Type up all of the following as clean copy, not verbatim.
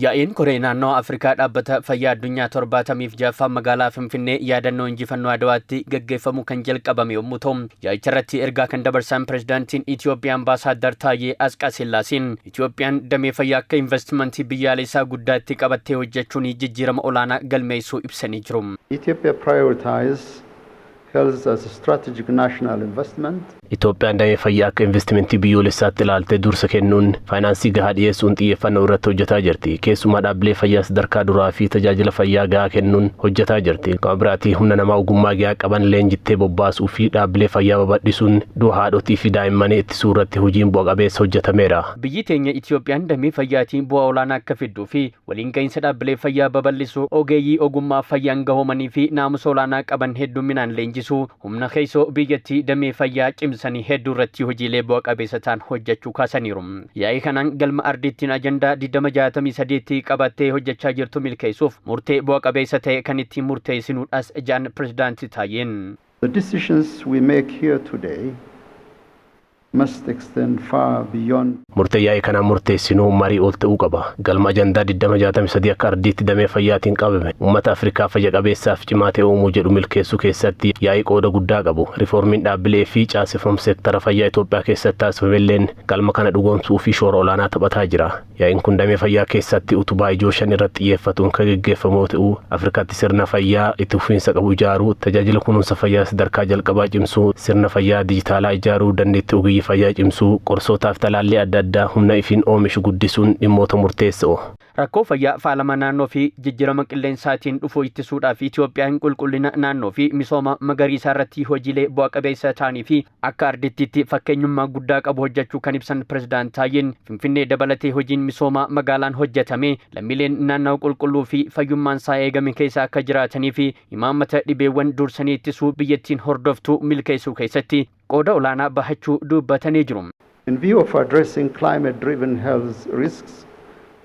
Yaa'in koree naannoo Afrikaa dhaabbata fayyaa addunyaa 76ffaa magaalaa Finfinnee yaadannoo injifannoo Adawaatti gaggeeffamu kan jalqabame yommuu ta'u, yaa'icharratti ergaa kan dabarsan pirezidaantiin Itoophiyaa Ambaasaadar Taayyee Asqasillaasiin Itoophiyaan damee fayyaa akka investimentii biyyaalessaa guddaatti qabattee hojjechuun jijjiirama olaanaa galmeessuu ibsanii jiru. Ethiopia prioritizes health as a strategic national investment. Itoophiyaan damee fayyaa akka investimentii biyyoolessaatti ilaaltee dursa kennuun faayinaansii gahaa dhiyeessuun xiyyeeffannoo irratti hojjetaa jirti. Keessumaa dhaabbilee fayyaa sadarkaa duraa fi tajaajila fayyaa gahaa kennuun hojjetaa jirti. Gama biraatii humna namaa ogummaa gahaa qaban leenjittee bobbaasuu fi dhaabbilee fayyaa babal'isuun du'a haadhotii fi daa'immanii ittisuu irratti hojiin bu'a qabeessa hojjetameera. Biyyi teenya Itoophiyaan damee fayyaatiin bu'aa olaanaa akka fidduu fi waliin gahinsa dhaabbilee fayyaa babal'isuu ogeeyyii ogummaa fayyaan gahoomanii fi naamusa olaanaa qaban hedduminaan leenjisuu humna keessoo biyyattii damee fayyaa sanii hedduu irratti hojiilee bu'a qabeessa ta'an hojjechuu kaasaniiru. Yaa'ii kanaan galma ardiittiin ajandaa 2063 qabattee hojjechaa jirtu milkeessuuf murtee bu'a qabeessa ta'e kan ittiin murteessinuudhaas jaan pirezidaantii Taayyeen. The decisions we make here today must extend far beyond. Murtee yaa'ii kanaan murteessinuu marii ol ta'uu qaba. Galma ajandaa 2063 akka ardiitti damee fayyaatiin qabame uummata Afrikaa fayya qabeessaaf cimaa ta'e uumuu jedhu milkeessuu keessatti yaa'ii qooda guddaa qabu. Riiformiin dhaabbilee fi caaseffamuu seektara fayyaa Itoophiyaa keessatti taasifamelleen galma kana dhugoomsuu fi shoora olaanaa taphataa jira. Yaa'iin kun damee fayyaa keessatti utubaa ijoo 5 irratti xiyyeeffatuun kan gaggeeffamu ta'uu Afrikaatti sirna fayyaa itti fufiinsa qabu ijaaruu, tajaajila kunuunsa fayyaa sadarkaa jalqabaa cimsuu, sirna fayyaa dijitaalaa ijaaruu, dandeettii ogeeyyii fayyaa cimsuu, qorsootaaf talaallii adda addaa humna ifiin oomishu guddisuun dhimmoota murteessoo. Rakkoo fayyaa faalama naannoo fi jijjiirama qilleensaatiin dhufuu ittisuudhaaf Itoophiyaan qulqullina naannoo fi misooma magariisaa irratti hojiilee bu'a qabeessa ta'anii fi akka ardiittiitti fakkeenyummaa guddaa qabu hojjechuu kan ibsan pirezidaant Taayyeen Finfinnee dabalatee hojiin misooma magaalaan hojjetame lammiileen naannoo qulqulluu fi fayyummaan isaa eegame keessa akka jiraatanii fi imaammata dhibeewwan dursanii ittisuu biyyattiin hordoftuu milkeessuu keessatti qooda olaanaa bahachuu dubbatanii jiru. In view of addressing climate-driven health risks,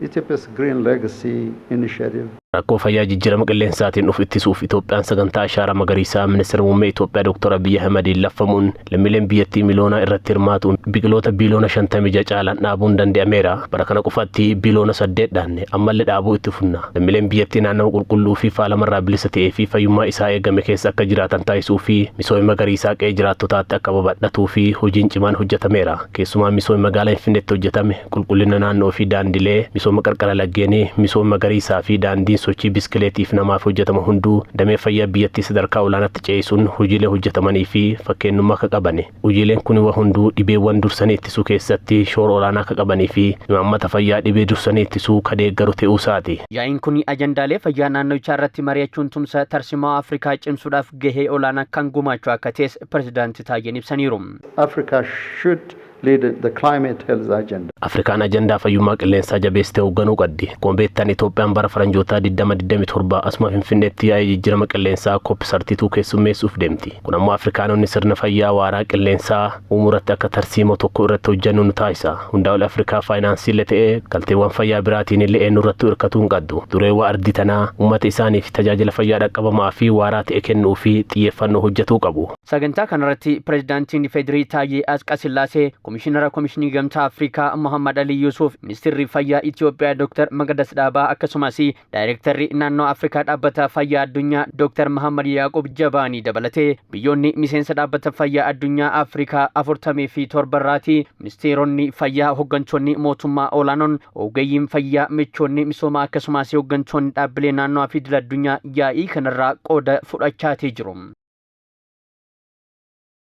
Ethiopia's Green Legacy Initiative. Rakkoo fayyaa jijjiirama qilleensaatiin dhufu ittisuuf Itoophiyaan sagantaa ashaaraa magariisaa ministeera muummee Itoophiyaa Dr. Abiy Ahmediin labsamuun lammiileen biyyattii miliyoona irratti hirmaatuun biqiloota biliyoona 56 caalan dhaabuun danda'ameera. Bara kana qofaatti biliyoona 8 dhaanne ammallee dhaabuu itti fufna. Lammiileen biyyattii naannoo qulqulluu fi faalamarraa bilisa ta'ee fi fayyummaa isaa eegame keessa akka jiraatan taasisuu fi misooma magariisaa qe'ee jiraattotaatti akka babal'atuu fi hojiin cimaan hojjetameera. Keessumaa misooma magaalaa Finfinneetti hojjetame qulqullina naannoo fi daandilee, misooma qarqara laggeenii, misooma magariisaa fi daandii sochii biskileetiif namaaf hojjetama hunduu damee fayyaa biyyattii sadarkaa olaanaatti ce'isuun hojiilee hojjetamanii fi fakkeenyummaa akka qabani. Hojiileen kun hunduu dhibeewwan dursanii ittisuu keessatti shoora olaanaa akka qabanii fi imaammata fayyaa dhibee dursanii ittisuu kan deeggaru ta'uu isaati. Yaa'iin kun ajandaalee fayyaa naannochaa irratti mari'achuun tumsa tarsimaa Afrikaa cimsuudhaaf gahee olaanaa kan gumaachuu akka ta'es pirezidaantii Taayyeen ibsaniiru. Africa should lead the climate health agenda. Afrikaan ajandaa fayyummaa qilleensaa jabeessitee hoogganuu qabdi. Akkuma beektan Itoophiyaan bara faranjootaa 2027 asuma Finfinneetti yaa'ii jijjiirama qilleensaa COP32 keessummeessuuf deemti. Kun ammoo Afrikaanonni sirna fayyaa waaraa qilleensaa uumuratti akka tarsiimoo tokko irratti hojjennu nu taasisa. Hundaa ol Afrikaa faayinaansiilee ta'ee galteewwan fayyaa biraatiin illee eenyu irratti hirkatuu hin qabdu. Dureewwan ardii tanaa uummata isaaniif tajaajila fayyaa dhaqqabamaa fi waaraa ta'e kennuu fi xiyyeeffannoo hojjetuu qabu. Sagantaa kanarratti pirezidaantiin Federii Taayyee Asqasillaasee Komishinara Komishinii Gamtaa Afrikaa Muhammad Ali Yusuf, Ministeerri Fayyaa Itoophiyaa Dr. Magadas Dhaabaa akkasumas Daayirektarri naannoo Afrikaa dhaabbata fayyaa addunyaa Dr. Muhammad Yaaqub Jabaanii dabalatee biyyoonni miseensa dhaabbata fayyaa addunyaa Afrikaa 47 irraati ministeeronni fayyaa hooggantoonni mootummaa olaanoon ogeeyyiin fayyaa michoonni misoomaa akkasumas hooggantoonni dhaabbilee naannoo fi idil addunyaa yaa'ii kanarraa qooda fudhachaa jiru.